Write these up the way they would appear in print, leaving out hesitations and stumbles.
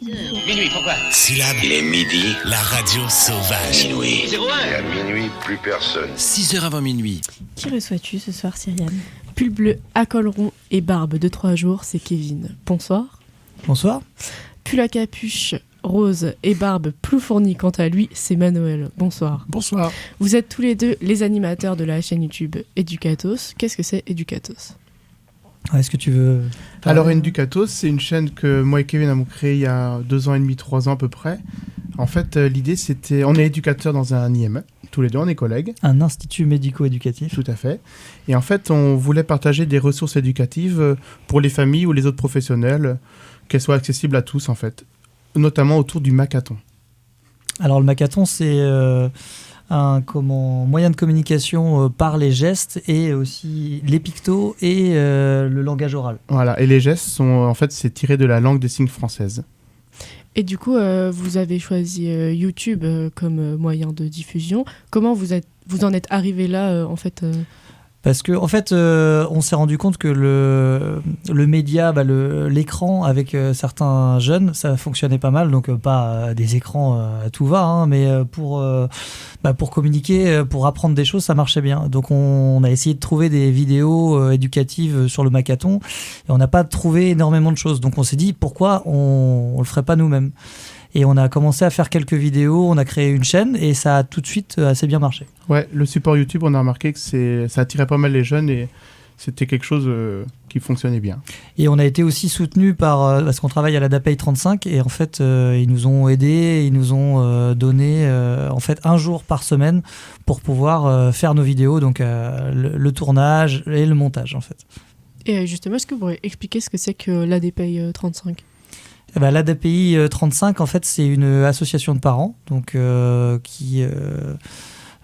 Minuit, pourquoi? Syllabe. Il est midi. La radio sauvage. Minuit. 01. Et à minuit, plus personne. 6h avant minuit. Qui reçois-tu ce soir, Cyriane? Pull bleu à col rond et barbe de 3 jours, c'est Kevin. Bonsoir. Bonsoir. Pull à capuche rose et barbe plus fournie quant à lui, c'est Manuel. Bonsoir. Bonsoir. Vous êtes tous les deux les animateurs de la chaîne YouTube Educatos. Qu'est-ce que c'est Educatos? Est-ce que tu veux... Alors Educatos, c'est une chaîne que moi et Kevin avons créée il y a 2 ans et demi, 3 ans à peu près. En fait, l'idée c'était... On est éducateurs dans un IME, tous les deux, on est collègues. Un institut médico-éducatif. Tout à fait. Et en fait, on voulait partager des ressources éducatives pour les familles ou les autres professionnels, qu'elles soient accessibles à tous en fait. Notamment autour du Makaton. Alors le Makaton, c'est un moyen de communication par les gestes et aussi les pictos et le langage oral. Voilà, et les gestes sont en fait c'est tiré de la langue des signes française. Et du coup, vous avez choisi YouTube comme moyen de diffusion. Comment vous en êtes arrivé là en fait Parce que en fait, on s'est rendu compte que le média, l'écran avec certains jeunes, ça fonctionnait pas mal. Donc pas des écrans à tout va, hein, mais pour communiquer, pour apprendre des choses, ça marchait bien. Donc on a essayé de trouver des vidéos éducatives sur le Makaton et on n'a pas trouvé énormément de choses. Donc on s'est dit pourquoi on le ferait pas nous-mêmes. Et on a commencé à faire quelques vidéos, on a créé une chaîne et ça a tout de suite assez bien marché. Ouais, le support YouTube, on a remarqué que ça attirait pas mal les jeunes et c'était quelque chose qui fonctionnait bien. Et on a été aussi soutenu parce qu'on travaille à la DAPEI 35 et en fait ils nous ont aidés, ils nous ont donné en fait 1 jour par semaine pour pouvoir faire nos vidéos, donc le tournage et le montage en fait. Et justement, est-ce que vous pourriez expliquer ce que c'est que l'ADPI 35 ? L'ADPI 35, en fait, c'est une association de parents, donc qui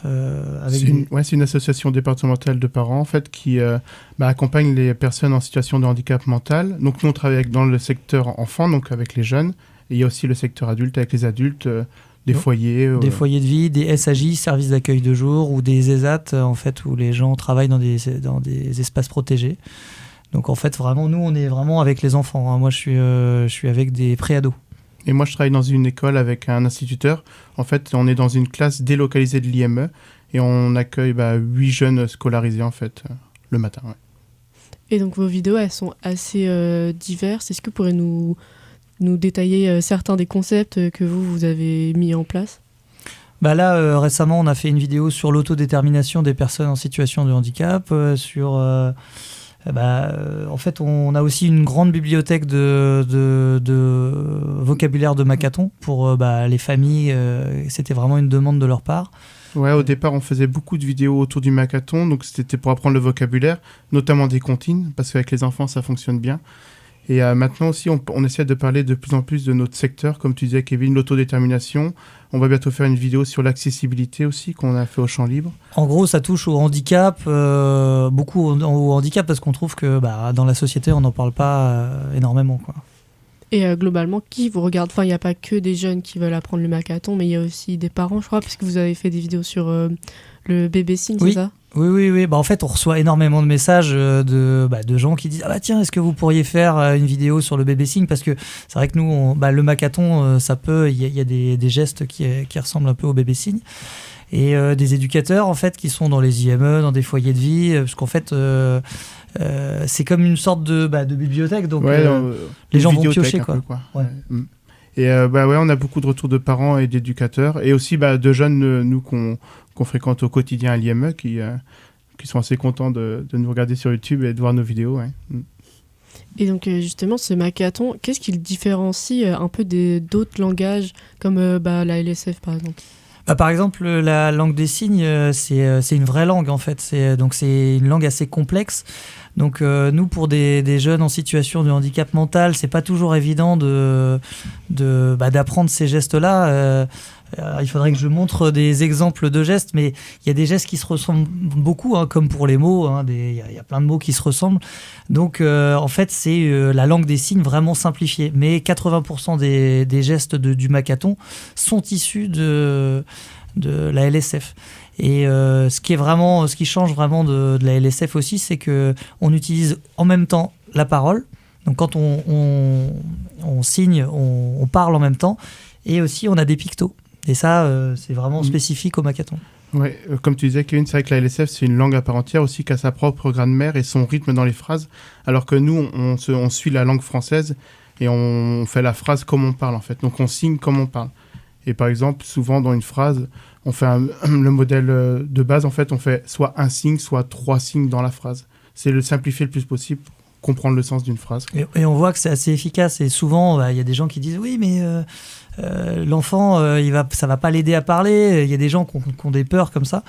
c'est une association départementale de parents en fait qui accompagne les personnes en situation de handicap mental. Donc nous on travaille dans le secteur enfant, donc avec les jeunes, et il y a aussi le secteur adulte avec les adultes, des foyers, des foyers de vie, des SAJ, services d'accueil de jour, ou des ESAT en fait où les gens travaillent dans des espaces protégés. Donc en fait, vraiment, nous, on est vraiment avec les enfants. Hein. Moi, je suis avec des préados. Et moi, je travaille dans une école avec un instituteur. En fait, on est dans une classe délocalisée de l'IME et on accueille 8 jeunes scolarisés, en fait, le matin. Ouais. Et donc, vos vidéos, elles sont assez diverses. Est-ce que vous pourrez nous détailler certains des concepts que vous avez mis en place ? Là, récemment, on a fait une vidéo sur l'autodétermination des personnes en situation de handicap, en fait, on a aussi une grande bibliothèque de vocabulaire de Makaton pour les familles. C'était vraiment une demande de leur part. Ouais, au départ, on faisait beaucoup de vidéos autour du Makaton, donc c'était pour apprendre le vocabulaire, notamment des comptines, parce qu'avec les enfants, ça fonctionne bien. Et maintenant aussi, on essaie de parler de plus en plus de notre secteur, comme tu disais, Kevin, l'autodétermination. On va bientôt faire une vidéo sur l'accessibilité aussi, qu'on a fait au Champ Libre. En gros, ça touche au handicap, beaucoup au handicap, parce qu'on trouve que dans la société, on n'en parle pas énormément, quoi. Et globalement, qui vous regarde ? Enfin, il n'y a pas que des jeunes qui veulent apprendre le Makaton, mais il y a aussi des parents, je crois, puisque vous avez fait des vidéos sur le bébé signe, oui. C'est ça ? Oui. En fait, on reçoit énormément de messages de gens qui disent « Ah tiens, est-ce que vous pourriez faire une vidéo sur le bébé signe ?» Parce que c'est vrai que nous, le Makaton, il y a des gestes qui ressemblent un peu au bébé signe. Et des éducateurs, en fait, qui sont dans les IME, dans des foyers de vie, parce qu'en fait... c'est comme une sorte de bibliothèque, donc les gens vont piocher, quoi. Ouais. Et on a beaucoup de retours de parents et d'éducateurs, et aussi de jeunes, nous, qu'on fréquente au quotidien à l'IME, qui sont assez contents de nous regarder sur YouTube et de voir nos vidéos. Ouais. Et donc, justement, ce Makaton, qu'est-ce qui le différencie un peu d'autres langages, comme la LSF, par exemple ? Par exemple, la langue des signes, c'est une vraie langue, en fait. C'est une langue assez complexe. Donc, nous, pour des jeunes en situation de handicap mental, c'est pas toujours évident d'apprendre ces gestes-là. Il faudrait que je montre des exemples de gestes, mais il y a des gestes qui se ressemblent beaucoup, hein, comme pour les mots. Il y a plein de mots qui se ressemblent. Donc, en fait, c'est la langue des signes vraiment simplifiée. Mais 80% des gestes du Makaton sont issus de la LSF. Et ce qui change vraiment de la LSF aussi, c'est qu'on utilise en même temps la parole, Donc quand on signe, on parle en même temps. Et aussi, on a des pictos. Et ça, c'est vraiment spécifique au Makaton. Ouais, comme tu disais, Kevin, c'est vrai que la LSF, c'est une langue à part entière aussi, qui a sa propre grammaire et son rythme dans les phrases, alors que nous, on suit la langue française et on fait la phrase comme on parle, en fait. Donc, on signe comme on parle. Et par exemple, souvent, dans une phrase, on fait le modèle de base, en fait, on fait soit un signe, soit 3 signes dans la phrase. C'est le simplifier le plus possible pour comprendre le sens d'une phrase. Et on voit que c'est assez efficace. Et souvent, il y a des gens qui disent « Oui, mais... l'enfant, ça va pas l'aider à parler. » Il y a des gens qui ont des peurs comme ça.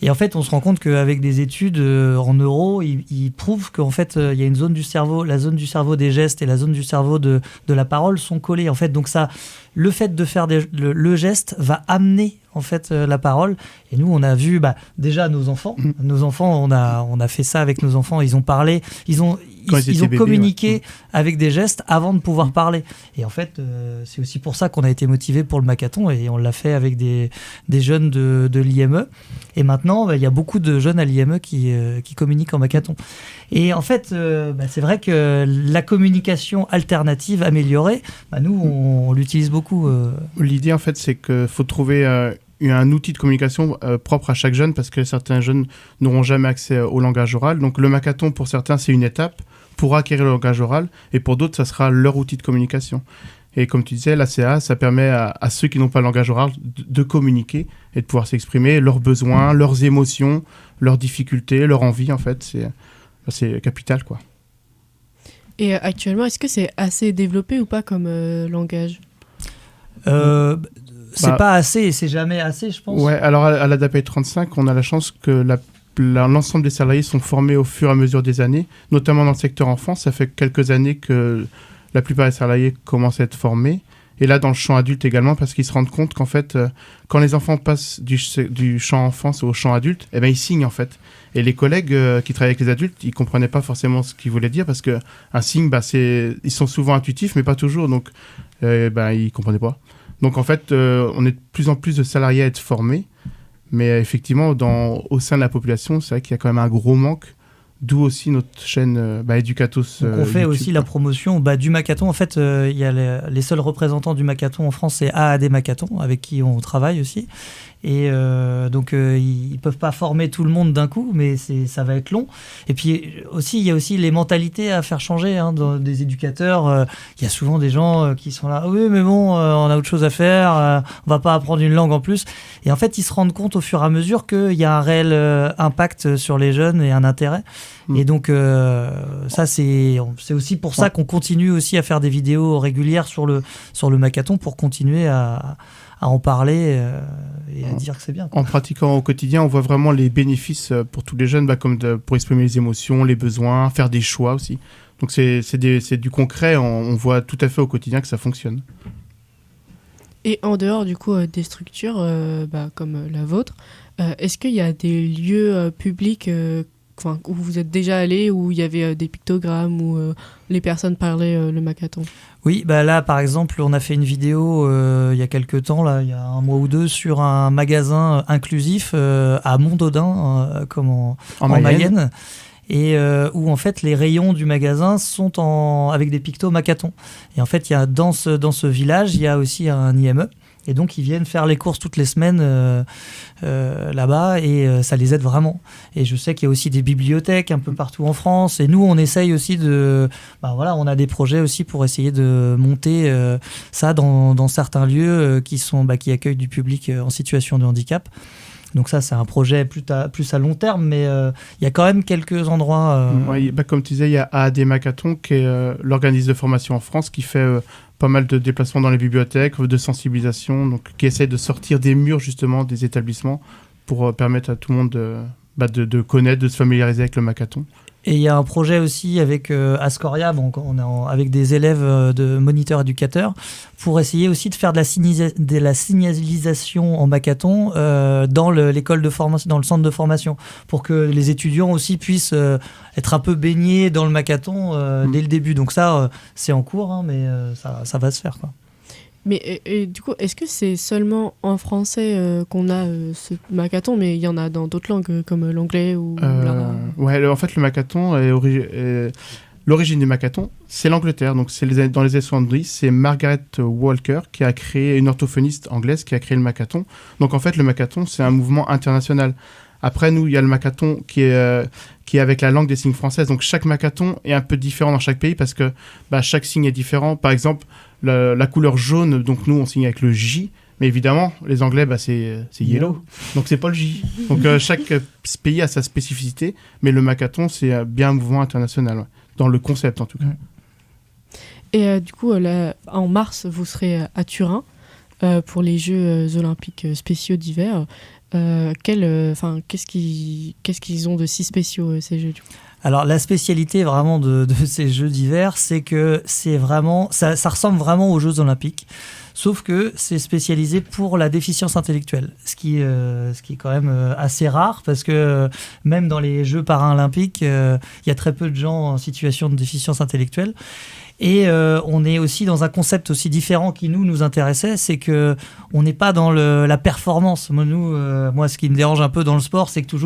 Et en fait, on se rend compte qu'avec des études en neuro, ils prouvent qu'en fait, il y a une zone du cerveau, la zone du cerveau des gestes et la zone du cerveau de la parole sont collées. En fait, donc ça, le fait de faire le geste va amener en fait la parole. Et nous, on a vu déjà nos enfants. Nos enfants, on a fait ça avec nos enfants. Ils ont parlé, ils ont communiqué avec des gestes avant de pouvoir parler. Et en fait, c'est aussi pour ça qu'on a été motivé pour le Makaton et on l'a fait avec des jeunes de l'IME. Et maintenant, il y a beaucoup de jeunes à l'IME qui communiquent en Makaton. Et en fait, c'est vrai que la communication alternative améliorée, nous, on l'utilise beaucoup. L'idée, en fait, c'est qu'il faut trouver un outil de communication propre à chaque jeune, parce que certains jeunes n'auront jamais accès au langage oral. Donc le Makaton, pour certains, c'est une étape pour acquérir le langage oral, et pour d'autres, ça sera leur outil de communication. Et comme tu disais, l'ACA, ça permet à ceux qui n'ont pas le langage oral de communiquer et de pouvoir s'exprimer leurs besoins, leurs émotions, leurs difficultés, leurs envies, en fait. C'est capital, quoi. Et actuellement, est-ce que c'est assez développé ou pas comme langage ? C'est pas assez et c'est jamais assez, je pense. Ouais, alors à l'ADAPE 35, on a la chance que l'ensemble des salariés sont formés au fur et à mesure des années, notamment dans le secteur enfance. Ça fait quelques années que la plupart des salariés commencent à être formés. Et là, dans le champ adulte également, parce qu'ils se rendent compte qu'en fait, quand les enfants passent du champ enfance au champ adulte, ils signent en fait. Et les collègues qui travaillent avec les adultes, ils comprenaient pas forcément ce qu'ils voulaient dire, parce que un signe, ils sont souvent intuitifs, mais pas toujours, donc ils comprenaient pas. Donc en fait, on est de plus en plus de salariés à être formés, mais effectivement, au sein de la population, c'est vrai qu'il y a quand même un gros manque. D'où aussi notre chaîne Educatos. Donc on fait YouTube, aussi la promotion du Makaton. En fait, il y a les seuls représentants du Makaton en France, c'est AAD Makaton, avec qui on travaille aussi. Et donc, ils peuvent pas former tout le monde d'un coup, mais ça va être long. Et puis aussi, il y a aussi les mentalités à faire changer des éducateurs. Il y a souvent des gens qui sont là, oui, mais bon, on a autre chose à faire, on va pas apprendre une langue en plus. Et en fait, ils se rendent compte au fur et à mesure qu'il y a un réel impact sur les jeunes et un intérêt. Et donc, ça, c'est aussi pour ça qu'on continue aussi à faire des vidéos régulières sur le Makaton pour continuer à en parler et à dire que c'est bien, quoi. En pratiquant au quotidien, on voit vraiment les bénéfices pour tous les jeunes, pour exprimer les émotions, les besoins, faire des choix aussi. Donc c'est du concret, on voit tout à fait au quotidien que ça fonctionne. Et en dehors du coup des structures comme la vôtre, est-ce qu'il y a des lieux publics où vous êtes déjà allé, où il y avait des pictogrammes, où les personnes parlaient le Makaton ? Oui, là par exemple, on a fait une vidéo il y a quelques temps, là, il y a un mois ou deux, sur un magasin inclusif à Montdodin, en Mayenne, et où en fait les rayons du magasin sont avec des pictos Makaton. Et en fait, il y a dans ce village, il y a aussi un IME. Et donc, ils viennent faire les courses toutes les semaines là-bas et ça les aide vraiment. Et je sais qu'il y a aussi des bibliothèques un peu partout en France. Et nous, on essaye aussi on a des projets aussi pour essayer de monter ça dans certains lieux qui accueillent du public en situation de handicap. Donc ça, c'est un projet plus à long terme, mais il y a quand même quelques endroits... comme tu disais, il y a AAD Makaton, qui est l'organisme de formation en France, qui fait pas mal de déplacements dans les bibliothèques, de sensibilisation, donc qui essaie de sortir des murs justement des établissements pour permettre à tout le monde de connaître, de se familiariser avec le Makaton. Et il y a un projet aussi avec Ascoria, on est avec des élèves de moniteurs éducateurs, pour essayer aussi de faire de la signalisation en Makaton dans l'école de formation, dans le centre de formation, pour que les étudiants aussi puissent être un peu baignés dans le Makaton dès le début. Donc ça, c'est en cours, mais ça va se faire, quoi. Mais et du coup, est-ce que c'est seulement en français qu'on a ce Makaton, mais il y en a dans d'autres langues comme l'anglais ou l'arabe ? En fait, le Makaton l'origine du Makaton, c'est l'Angleterre. Donc dans les années 70, c'est Margaret Walker qui a créé, une orthophoniste anglaise qui a créé le Makaton. Donc en fait, le Makaton, c'est un mouvement international. Après, nous, il y a le Makaton qui est avec la langue des signes française. Donc chaque Makaton est un peu différent dans chaque pays parce que chaque signe est différent. Par exemple, la couleur jaune, donc nous, on signe avec le J. Mais évidemment, les Anglais, c'est yellow. Donc, c'est pas le J. Donc, chaque pays a sa spécificité. Mais le Makaton, c'est bien un mouvement international. Ouais. Dans le concept, en tout cas. Et du coup, là, en mars, vous serez à Turin pour les Jeux olympiques spéciaux d'hiver. Qu'est-ce qu'ils ont de si spéciaux, ces Jeux, du coup ? Alors la spécialité vraiment de ces Jeux d'hiver, c'est que c'est vraiment, ça ressemble vraiment aux Jeux Olympiques, sauf que c'est spécialisé pour la déficience intellectuelle, ce qui est quand même assez rare parce que même dans les Jeux paralympiques, il y a très peu de gens en situation de déficience intellectuelle. Et on est aussi dans un concept aussi différent qui nous intéressait, c'est que on n'est pas dans la performance. Moi, ce qui me dérange un peu dans le sport, c'est que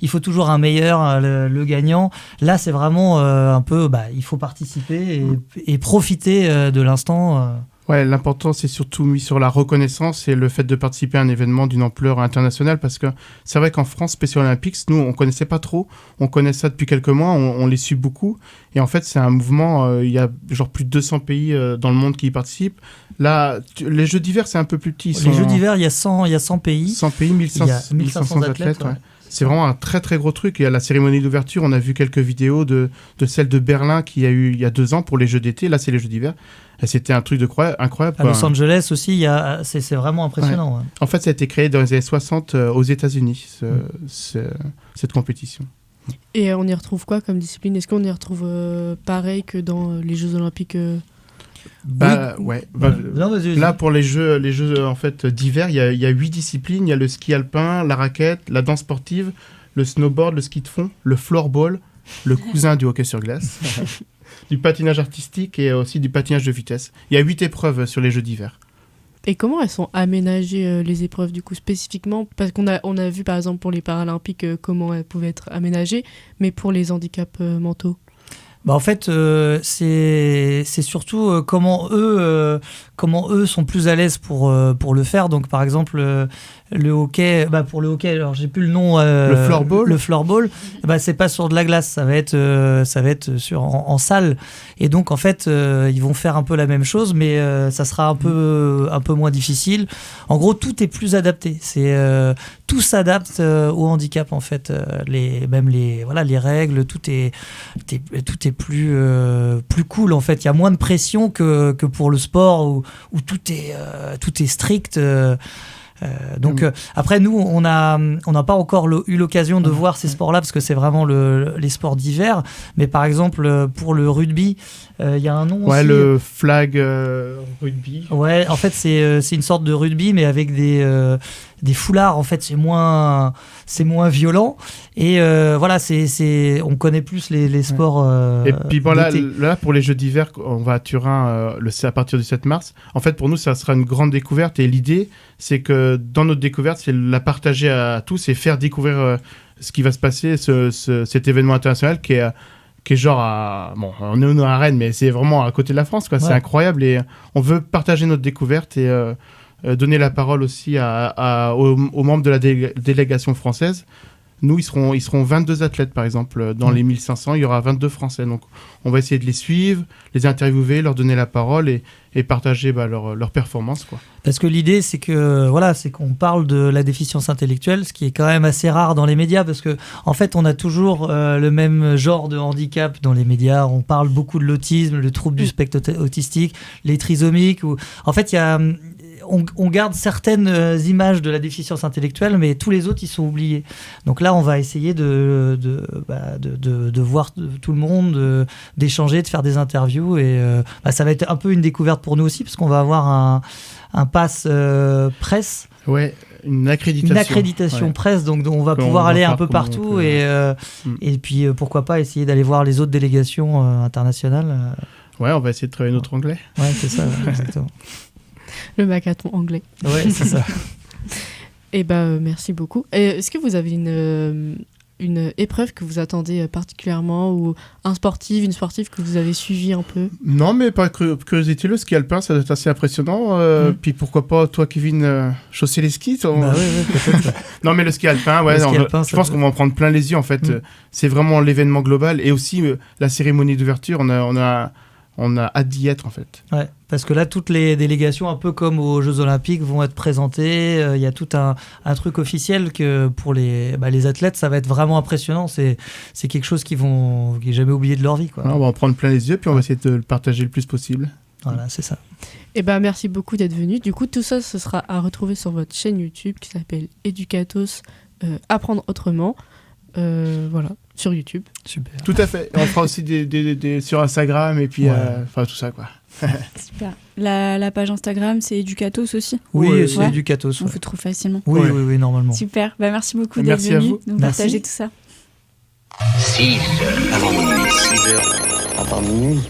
il faut toujours un meilleur, le gagnant. Là, c'est vraiment un peu, il faut participer et profiter de l'instant. Ouais, l'important, c'est surtout mis sur la reconnaissance et le fait de participer à un événement d'une ampleur internationale parce que c'est vrai qu'en France, Special Olympics, nous, on connaissait pas trop. On connaît ça depuis quelques mois, on les suit beaucoup. Et en fait, c'est un mouvement, il y a genre plus de 200 pays dans le monde qui y participent. Là, les Jeux d'hiver, c'est un peu plus petit. Les Jeux d'hiver, il y a 100 pays. 100 pays, 1500 athlètes. Ouais. C'est vraiment un très très gros truc. Et à la cérémonie d'ouverture, on a vu quelques vidéos de celle de Berlin qu'il y a eu il y a 2 ans pour les Jeux d'été. Là, c'est les Jeux d'hiver. Et c'était un truc incroyable. À Los Angeles aussi, c'est vraiment impressionnant. Ouais. Ouais. En fait, ça a été créé dans les années 60 aux États-Unis, cette compétition. Et on y retrouve quoi comme discipline ? Est-ce qu'on y retrouve pareil que dans les Jeux Olympiques Ouais. Là, pour les jeux en fait d'hiver, il y a 8 disciplines. Il y a le ski alpin, la raquette, la danse sportive, le snowboard, le ski de fond, le floorball, le cousin du hockey sur glace, du patinage artistique et aussi du patinage de vitesse. Il y a 8 épreuves sur les Jeux d'hiver. Et comment elles sont aménagées, les épreuves, du coup, spécifiquement ? Parce qu'on a vu, par exemple, pour les Paralympiques, comment elles pouvaient être aménagées, mais pour les handicaps mentaux ? En fait, c'est surtout comment eux sont plus à l'aise pour le faire. Donc, par exemple, le hockey, pour le hockey, alors j'ai plus le nom. Le floorball. Le floorball, c'est pas sur de la glace, ça va être en salle. Et donc, en fait, ils vont faire un peu la même chose, mais ça sera un peu moins difficile. En gros, tout est plus adapté. Tout s'adapte au handicap, en fait. Les règles, tout est plus cool, en fait. Il y a moins de pression que pour le sport où tout est strict. Donc après, nous, on n'a pas encore eu l'occasion de voir ces sports-là parce que c'est vraiment les sports d'hiver. Mais par exemple, pour le rugby, il y a un nom aussi. Le flag rugby. Ouais, en fait, c'est une sorte de rugby, mais avec des foulards. En fait, c'est moins violent. Et on connaît plus les sports. Et puis là, pour les Jeux d'hiver, on va à Turin à partir du 7 mars. En fait, pour nous, ça sera une grande découverte. Et l'idée, c'est que dans notre découverte, c'est la partager à tous et faire découvrir ce qui va se passer, cet événement international qui est genre on est à Rennes, mais c'est vraiment à côté de la France, quoi. Ouais. C'est incroyable et on veut partager notre découverte et donner la parole aussi aux membres de la délégation française. Nous, ils seront 22 athlètes, par exemple. Dans les 1500, il y aura 22 Français. Donc, on va essayer de les suivre, les interviewer, leur donner la parole et partager leur performance, quoi. Parce que l'idée, c'est qu'on parle de la déficience intellectuelle, ce qui est quand même assez rare dans les médias, parce que en fait, on a toujours le même genre de handicap dans les médias. On parle beaucoup de l'autisme, le trouble du spectre autistique, les trisomiques. En fait, on garde certaines images de la déficience intellectuelle, mais tous les autres, ils sont oubliés. Donc là, on va essayer de voir tout le monde, d'échanger, de faire des interviews. Et ça va être un peu une découverte pour nous aussi, parce qu'on va avoir un pass presse. Ouais, une accréditation ouais. Presse, donc on va pouvoir aller un peu partout et puis pourquoi pas essayer d'aller voir les autres délégations internationales. Ouais, on va essayer de travailler notre anglais. Ouais, c'est ça, exactement. Le Makaton anglais. Ouais, c'est ça. Et merci beaucoup. Est-ce que vous avez une épreuve que vous attendez particulièrement ou un sportif, une sportive que vous avez suivi un peu? Non, mais par curiosité, le ski alpin, ça doit être assez impressionnant. Puis pourquoi pas, toi, Kevin, chausser les skis Bah ouais, peut-être. Non, mais le ski alpin, ouais, Le ski alpin, je pense qu'on va en prendre plein les yeux, en fait. C'est vraiment l'événement global. Et aussi, la cérémonie d'ouverture, on a hâte d'y être, en fait. Ouais, parce que là, toutes les délégations, un peu comme aux Jeux Olympiques, vont être présentées. Il y a tout un truc officiel que pour les athlètes, ça va être vraiment impressionnant. C'est quelque chose qu'ils n'ont jamais oublié de leur vie, quoi. Voilà, on va en prendre plein les yeux, puis on va essayer de le partager le plus possible. Voilà, c'est ça. Eh ben, merci beaucoup d'être venu. Du coup, tout ça, ce sera à retrouver sur votre chaîne YouTube qui s'appelle Educatos Apprendre Autrement. Voilà, sur YouTube. Super. Tout à fait. Et on fera aussi des sur Instagram et puis enfin tout ça, quoi. Super. La page Instagram, c'est Educatos aussi. Oui, Ouais. c'est Ouais. Educatos. On Ouais. vous trouve facilement. Oui, Ouais. oui, normalement. Super. Merci beaucoup d'être Merci à venu, vous. nous Merci. partager tout ça. 6 heures avant minuit. 6 heures avant minuit.